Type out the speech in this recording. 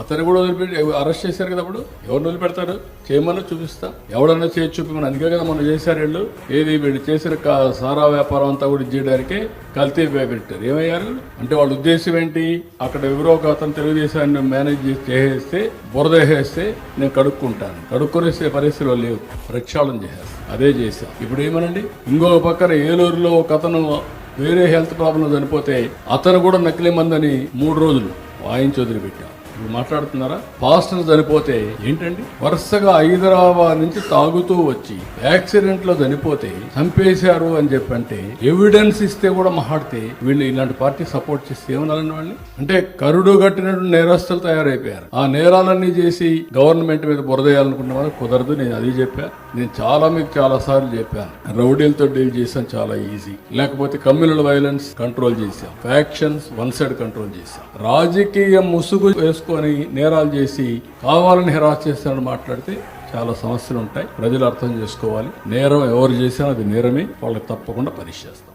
అతను కూడా వదిలిపెట్టి అరెస్ట్ చేశారు కదా. అప్పుడు ఎవరిని వదిలిపెడతారు? చేయమన్నా చూపిస్తా, ఎవడన్నా చేసి చూపిమని. అందుకే కదా మనం చేశారు. వీళ్ళు చేసిన సారా వ్యాపారం అంతా కూడా చేయడానికే కల్తీ పెట్టారు. ఏమయ్యారు అంటే వాళ్ళ ఉద్దేశం ఏంటి? అక్కడ ఎవరో ఒక అతను తెలుగుదేశాన్ని మేనేజ్ చేసేస్తే, బురద వేసేస్తే నేను కడుక్కునేసే పరిస్థితులు లేవు, ప్రక్షాళన చేసేస్తాను. అదే చేశాం. ఇప్పుడు ఏమనండి, ఇంకొక పక్కన ఏలూరులో ఒక అతను వేరే హెల్త్ ప్రాబ్లం చనిపోతే అతను కూడా నకిలీ మందని 3 రోజులు వాయించి వదిలిపెట్టాం. ఇప్పుడు మాట్లాడుతున్నారా? పాస్టర్ చనిపోతే ఏంటండి, వరుసగా హైదరాబాద్ నుంచి తాగుతూ వచ్చి యాక్సిడెంట్ లో చనిపోతే చంపేశారు అని చెప్పంటే ఎవిడెన్స్ ఇస్తే కూడా మాట్లాడితే వీళ్ళు ఇలాంటి పార్టీ సపోర్ట్ చేస్తే ఏమనాలని వాళ్ళని? అంటే కరుడు కట్టినట్టు నేరస్తులు తయారైపోయారు. ఆ నేరాలన్నీ చేసి గవర్నమెంట్ మీద బురదేయాలనుకున్న వాళ్ళు కుదరదు. నేను అది చెప్పాను. నేను మీకు చాలా సార్లు చెప్పాను. రౌడీలతో డీల్ చేసాం, చాలా ఈజీ. లేకపోతే కమ్యూనల్ వైలెన్స్ కంట్రోల్ చేశాం, ఫ్యాక్షన్స్ వన్ సైడ్ కంట్రోల్ చేశాం. రాజకీయ ముసుగు వేసుకొని నేరాలు చేసి కావాలని హెరాస్ చేస్తానని మాట్లాడితే చాలా సమస్యలు ఉంటాయి. ప్రజలు అర్థం చేసుకోవాలి. నేరం ఎవరు చేసినా అది నేరమే. వాళ్ళకి తప్పకుండా పరీక్ష చేస్తాం.